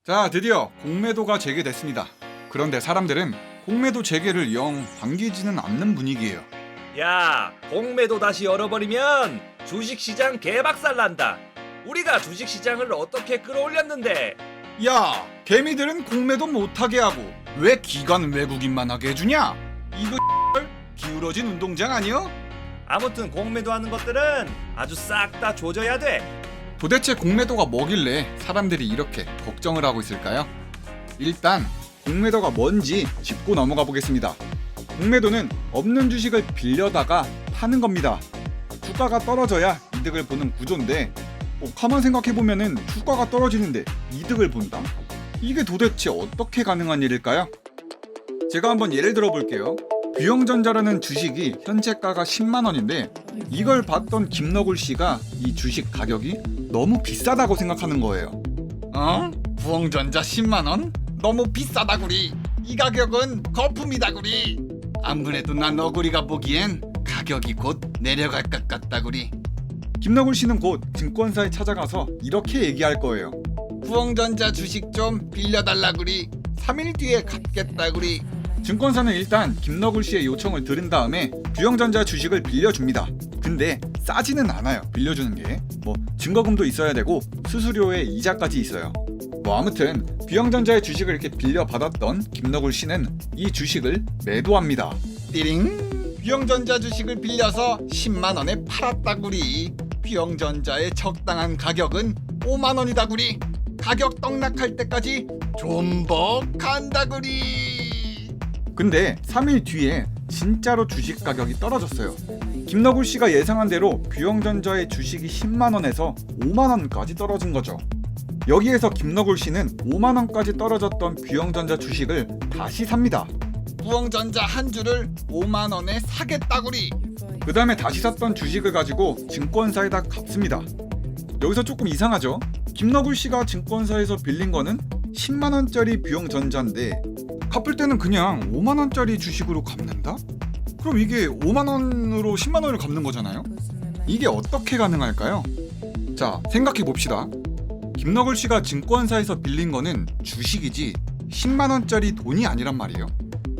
자, 드디어 공매도가 재개됐습니다. 그런데 사람들은 공매도 재개를 영 반기지는 않는 분위기예요. 야, 공매도 다시 열어버리면 주식시장 개박살 난다. 우리가 주식시장을 어떻게 끌어올렸는데. 야, 개미들은 공매도 못하게 하고 왜 기관 외국인만 하게 해주냐? 이거 기울어진 운동장 아니여? 아무튼 공매도 하는 것들은 아주 싹 다 조져야 돼. 도대체 공매도가 뭐길래 사람들이 이렇게 걱정을 하고 있을까요? 일단 공매도가 뭔지 짚고 넘어가 보겠습니다. 공매도는 없는 주식을 빌려다가 파는 겁니다. 주가가 떨어져야 이득을 보는 구조인데 가만 생각해보면은 주가가 떨어지는데 이득을 본다? 이게 도대체 어떻게 가능한 일일까요? 제가 한번 예를 들어 볼게요. 규영전자라는 주식이 현재가가 10만원인데 이걸 봤던 김너굴 씨가 이 주식 가격이 너무 비싸다고 생각하는 거예요. 부엉전자 10만원? 너무 비싸다구리. 이 가격은 거품이다구리. 아무래도 난 너구리가 보기엔 가격이 곧 내려갈 것 같다구리. 김너굴 씨는 곧 증권사에 찾아가서 이렇게 얘기할 거예요. 부엉전자 주식 좀 빌려달라구리. 3일 뒤에 갚겠다구리. 증권사는 일단 김너굴 씨의 요청을 들은 다음에 부영전자 주식을 빌려줍니다. 근데 싸지는 않아요. 빌려주는 게 증거금도 있어야 되고 수수료에 이자까지 있어요. 아무튼 부영전자의 주식을 이렇게 빌려받았던 김너굴 씨는 이 주식을 매도합니다. 띠링! 부영전자 주식을 빌려서 10만원에 팔았다구리. 부영전자의 적당한 가격은 5만원이다구리. 가격 떡락할 때까지 존버간다구리. 근데 3일 뒤에 진짜로 주식 가격이 떨어졌어요. 김너굴 씨가 예상한 대로 부영전자의 주식이 10만원에서 5만원까지 떨어진 거죠. 여기에서 김너굴 씨는 5만원까지 떨어졌던 부영전자 주식을 다시 삽니다. 부영전자 한 주를 5만원에 사겠다구리. 그 다음에 다시 샀던 주식을 가지고 증권사에다 갚습니다. 여기서 조금 이상하죠? 김너굴 씨가 증권사에서 빌린 거는 10만원짜리 부영전자인데 갚을 때는 그냥 5만원짜리 주식으로 갚는다? 그럼 이게 5만원으로 10만원을 갚는 거잖아요? 이게 어떻게 가능할까요? 자, 생각해 봅시다. 김너굴 씨가 증권사에서 빌린 거는 주식이지 10만원짜리 돈이 아니란 말이에요.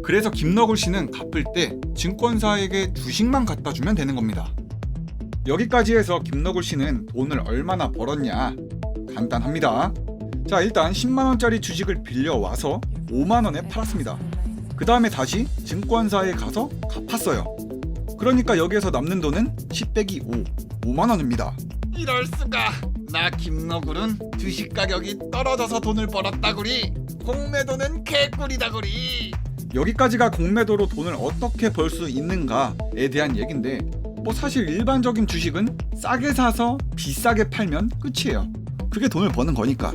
그래서 김너굴 씨는 갚을 때 증권사에게 주식만 갖다 주면 되는 겁니다. 여기까지 해서 김너굴 씨는 돈을 얼마나 벌었냐? 간단합니다. 자, 일단 10만원짜리 주식을 빌려와서 5만원에 팔았습니다. 그 다음에 다시 증권사에 가서 갚았어요. 그러니까 여기에서 남는 돈은 10 빼기 5만원입니다. 이럴수가. 나 김너굴은 주식 가격이 떨어져서 돈을 벌었다구리. 공매도는 개꿀이다구리. 여기까지가 공매도로 돈을 어떻게 벌 수 있는가에 대한 얘긴데 사실 일반적인 주식은 싸게 사서 비싸게 팔면 끝이에요. 그게 돈을 버는 거니까.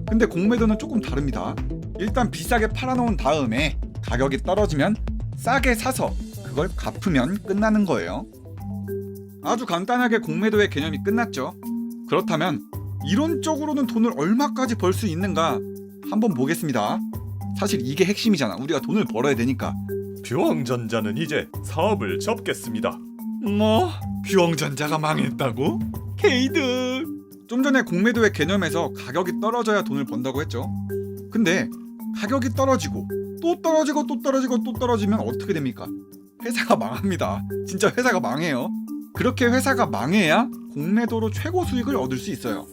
근데 공매도는 조금 다릅니다. 일단 비싸게 팔아놓은 다음에 가격이 떨어지면 싸게 사서 그걸 갚으면 끝나는 거예요. 아주 간단하게 공매도의 개념이 끝났죠. 그렇다면 이론적으로는 돈을 얼마까지 벌 수 있는가 한번 보겠습니다. 사실 이게 핵심이잖아. 우리가 돈을 벌어야 되니까. 부엉전자는 이제 사업을 접겠습니다. 부엉전자가 망했다고? 개이득. 좀 전에 공매도의 개념에서 가격이 떨어져야 돈을 번다고 했죠. 근데 가격이 떨어지고 또 떨어지고 또 떨어지고 또 떨어지면 어떻게 됩니까? 회사가 망합니다. 진짜 회사가 망해요. 그렇게 회사가 망해야 공매도로 최고 수익을 얻을 수 있어요.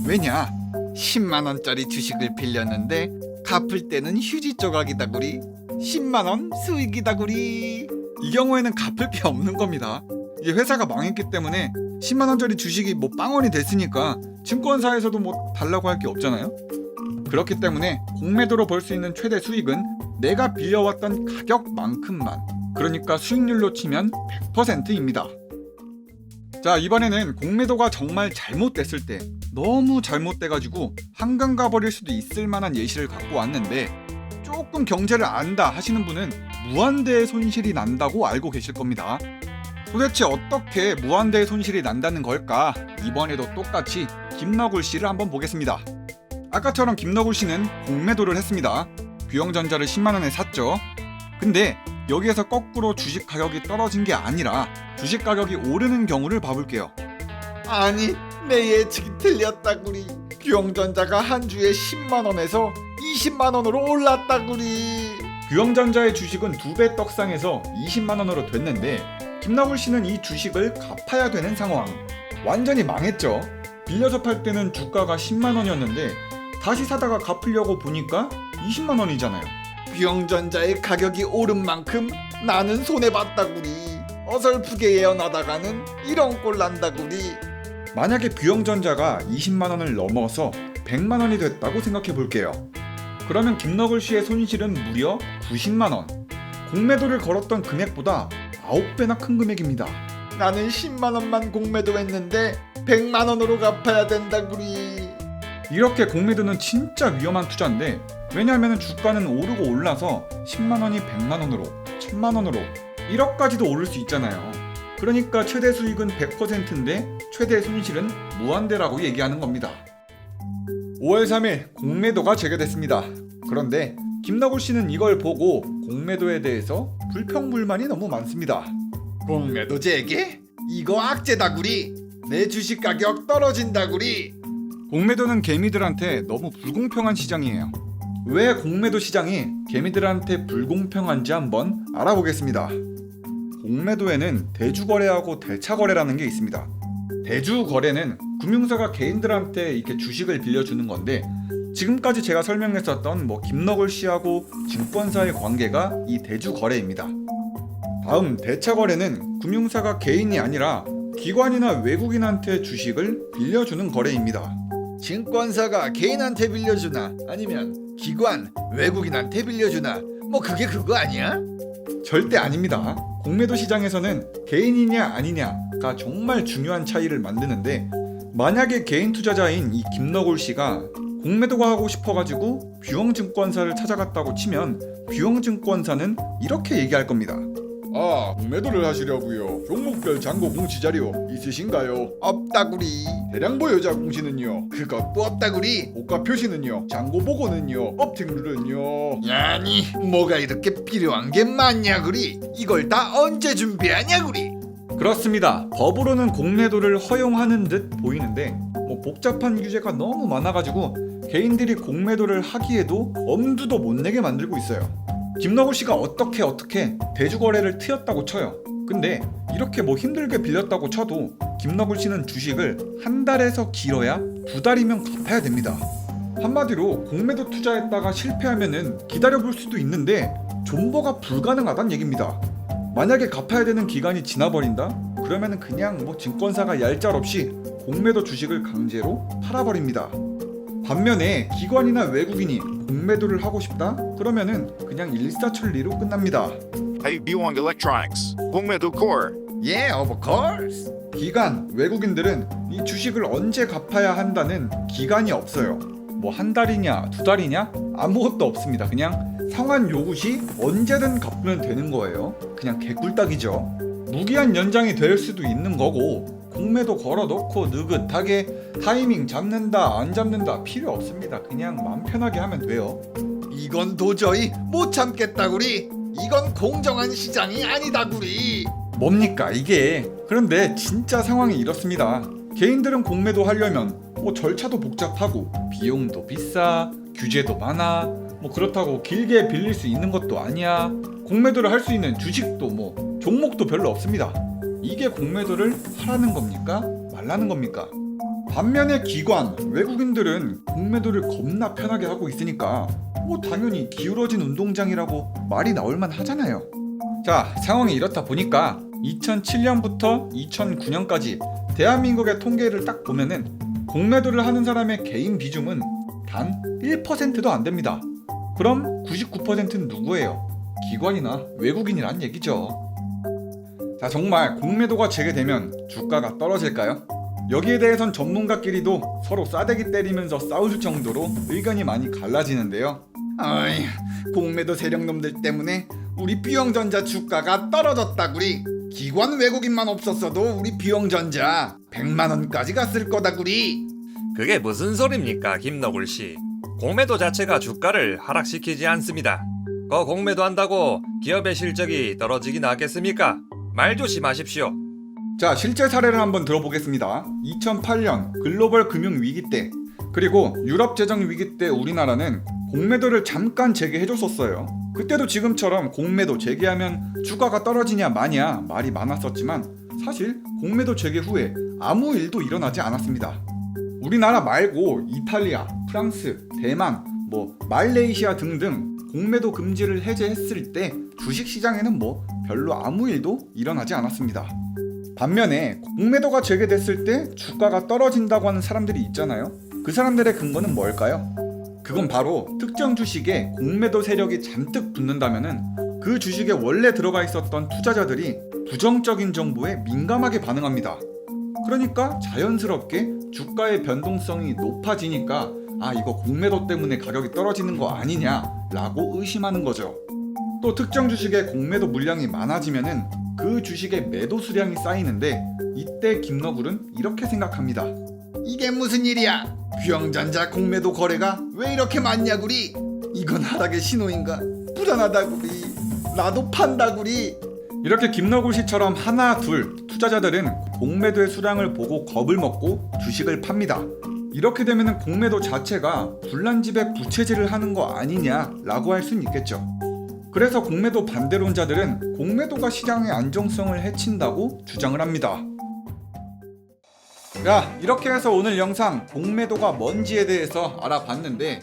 왜냐? 10만원짜리 주식을 빌렸는데 갚을 때는 휴지 조각이다구리. 10만원 수익이다구리. 이 경우에는 갚을 게 없는 겁니다. 이게 회사가 망했기 때문에 10만원짜리 주식이 빵원이 됐으니까 증권사에서도 달라고 할 게 없잖아요. 그렇기 때문에 공매도로 벌 수 있는 최대 수익은 내가 빌려왔던 가격만큼만, 그러니까 수익률로 치면 100%입니다. 자, 이번에는 공매도가 정말 잘못됐을 때, 너무 잘못돼가지고 한강 가버릴 수도 있을 만한 예시를 갖고 왔는데 조금 경제를 안다 하시는 분은 무한대의 손실이 난다고 알고 계실 겁니다. 도대체 어떻게 무한대의 손실이 난다는 걸까? 이번에도 똑같이 김너굴 씨를 한번 보겠습니다. 아까처럼 김너굴 씨는 공매도를 했습니다. 부영전자를 10만원에 샀죠. 근데 여기에서 거꾸로 주식 가격이 떨어진 게 아니라 주식 가격이 오르는 경우를 봐볼게요. 아니, 내 예측이 틀렸다구리. 규영전자가 한 주에 10만원에서 20만원으로 올랐다구리. 규영전자의 주식은 2배 떡상해서 20만원으로 됐는데 김나굴 씨는 이 주식을 갚아야 되는 상황. 완전히 망했죠. 빌려서 팔 때는 주가가 10만원이었는데 다시 사다가 갚으려고 보니까 20만원이잖아요. 규영전자의 가격이 오른 만큼 나는 손해봤다구리. 어설프게 예언하다가는 이런 꼴 난다구리. 만약에 규영전자가 20만원을 넘어서 100만원이 됐다고 생각해 볼게요. 그러면 김너굴 씨의 손실은 무려 90만원. 공매도를 걸었던 금액보다 9배나 큰 금액입니다. 나는 10만원만 공매도했는데 100만원으로 갚아야 된다구리. 이렇게 공매도는 진짜 위험한 투자인데, 왜냐하면 주가는 오르고 올라서 10만원이 100만원으로, 1000만원으로 1억까지도 오를 수 있잖아요. 그러니까 최대 수익은 100%인데 최대 손실은 무한대라고 얘기하는 겁니다. 5월 3일 공매도가 재개됐습니다. 그런데 김너굴 씨는 이걸 보고 공매도에 대해서 불평불만이 너무 많습니다. 공매도 재개? 이거 악재다구리. 내 주식 가격 떨어진다구리. 공매도는 개미들한테 너무 불공평한 시장이에요. 왜 공매도 시장이 개미들한테 불공평한지 한번 알아보겠습니다. 공매도에는 대주거래하고 대차거래라는 게 있습니다. 대주거래는 금융사가 개인들한테 이렇게 주식을 빌려주는 건데, 지금까지 제가 설명했었던 김너굴 씨하고 증권사의 관계가 이 대주거래입니다. 다음 대차거래는 금융사가 개인이 아니라 기관이나 외국인한테 주식을 빌려주는 거래입니다. 증권사가 개인한테 빌려주나 아니면 기관, 외국인한테 빌려주나 그게 그거 아니야? 절대 아닙니다. 공매도 시장에서는 개인이냐 아니냐가 정말 중요한 차이를 만드는데, 만약에 개인 투자자인 이 김너굴 씨가 공매도가 하고 싶어가지고 뷰엉증권사를 찾아갔다고 치면 뷰엉증권사는 이렇게 얘기할 겁니다. 아, 공매도를 하시려고요. 종목별 잔고 공시 자료 있으신가요? 없다구리. 대량 보유자 공시는요? 그것도 없다구리. 호가 표시는요? 잔고 보고는요? 업택률은요? 야니, 뭐가 이렇게 필요한 게 많냐구리. 이걸 다 언제 준비하냐구리. 그렇습니다. 법으로는 공매도를 허용하는 듯 보이는데 복잡한 규제가 너무 많아가지고 개인들이 공매도를 하기에도 엄두도 못 내게 만들고 있어요. 김너굴 씨가 어떻게 대주거래를 트였다고 쳐요. 근데 이렇게 힘들게 빌렸다고 쳐도 김너굴 씨는 주식을 한 달에서 길어야 2달이면 갚아야 됩니다. 한마디로 공매도 투자했다가 실패하면은 기다려볼 수도 있는데 존버가 불가능하다는 얘기입니다. 만약에 갚아야 되는 기간이 지나버린다? 그러면은 그냥 증권사가 얄짤없이 공매도 주식을 강제로 팔아버립니다. 반면에 기관이나 외국인이 공매도를 하고 싶다? 그러면은 그냥 일사천리로 끝납니다. Hey, Buong Electronics. 공매도 core. Yeah, of course. 기관, 외국인들은 이 주식을 언제 갚아야 한다는 기간이 없어요. 한 달이냐, 2달이냐? 아무것도 없습니다. 그냥 상환 요구 시 언제든 갚으면 되는 거예요. 그냥 개꿀딱이죠. 무기한 연장이 될 수도 있는 거고, 공매도 걸어놓고 느긋하게 타이밍 잡는다 안 잡는다 필요 없습니다. 그냥 마음 편하게 하면 돼요. 이건 도저히 못 참겠다구리. 이건 공정한 시장이 아니다구리. 뭡니까 이게? 그런데 진짜 상황이 이렇습니다. 개인들은 공매도 하려면 절차도 복잡하고 비용도 비싸, 규제도 많아, 그렇다고 길게 빌릴 수 있는 것도 아니야. 공매도를 할 수 있는 주식도 종목도 별로 없습니다. 이게 공매도를 하라는 겁니까? 말라는 겁니까? 반면에 기관, 외국인들은 공매도를 겁나 편하게 하고 있으니까 당연히 기울어진 운동장이라고 말이 나올만 하잖아요. 자, 상황이 이렇다 보니까 2007년부터 2009년까지 대한민국의 통계를 딱 보면은 공매도를 하는 사람의 개인 비중은 단 1%도 안 됩니다. 그럼 99%는 누구예요? 기관이나 외국인이란 얘기죠. 자, 정말 공매도가 재개되면 주가가 떨어질까요? 여기에 대해선 전문가끼리도 서로 싸대기 때리면서 싸울 정도로 의견이 많이 갈라지는데요. 어이, 공매도 세력놈들 때문에 우리 뷰엉전자 주가가 떨어졌다구리. 기관 외국인만 없었어도 우리 뷰엉전자 100만원까지 갔을 거다구리. 그게 무슨 소립니까, 김너굴 씨? 공매도 자체가 주가를 하락시키지 않습니다. 공매도 한다고 기업의 실적이 떨어지긴 하겠습니까? 말 조심하십시오. 자, 실제 사례를 한번 들어보겠습니다. 2008년 글로벌 금융위기 때 그리고 유럽 재정 위기 때 우리나라는 공매도를 잠깐 재개해줬었어요. 그때도 지금처럼 공매도 재개하면 주가가 떨어지냐 마냐 말이 많았었지만 사실 공매도 재개 후에 아무 일도 일어나지 않았습니다. 우리나라 말고 이탈리아, 프랑스, 대만, 말레이시아 등등 공매도 금지를 해제했을 때 주식시장에는 별로 아무 일도 일어나지 않았습니다. 반면에 공매도가 재개됐을 때 주가가 떨어진다고 하는 사람들이 있잖아요. 그 사람들의 근거는 뭘까요? 그건 바로 특정 주식에 공매도 세력이 잔뜩 붙는다면은 그 주식에 원래 들어가 있었던 투자자들이 부정적인 정보에 민감하게 반응합니다. 그러니까 자연스럽게 주가의 변동성이 높아지니까 이거 공매도 때문에 가격이 떨어지는 거 아니냐라고 의심하는 거죠. 또 특정 주식의 공매도 물량이 많아지면은 그 주식의 매도 수량이 쌓이는데 이때 김너굴은 이렇게 생각합니다. 이게 무슨 일이야? 규영전자 공매도 거래가 왜 이렇게 많냐구리? 이건 하락의 신호인가? 불안하다구리. 나도 판다구리. 이렇게 김너굴 씨처럼 하나 둘 투자자들은 공매도의 수량을 보고 겁을 먹고 주식을 팝니다. 이렇게 되면 공매도 자체가 불난집에 부채질을 하는 거 아니냐라고 할 수는 있겠죠. 그래서 공매도 반대론자들은 공매도가 시장의 안정성을 해친다고 주장을 합니다. 이렇게 해서 오늘 영상 공매도가 뭔지에 대해서 알아봤는데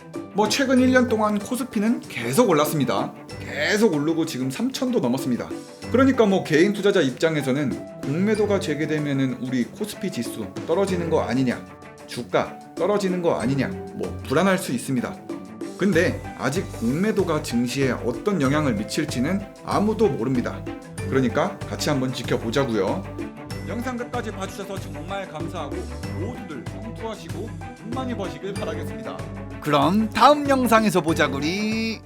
최근 1년 동안 코스피는 계속 올랐습니다. 계속 오르고 지금 3,000도 넘었습니다. 그러니까 개인 투자자 입장에서는 공매도가 재개되면은 우리 코스피 지수 떨어지는 거 아니냐, 주가 떨어지는 거 아니냐, 불안할 수 있습니다. 근데 아직 공매도가 증시에 어떤 영향을 미칠지는 아무도 모릅니다. 그러니까 같이 한번 지켜보자고요. 영상 끝까지 봐주셔서 정말 감사하고 모두들 성투하시고 돈 많이 버시길 바라겠습니다. 그럼 다음 영상에서 보자구리.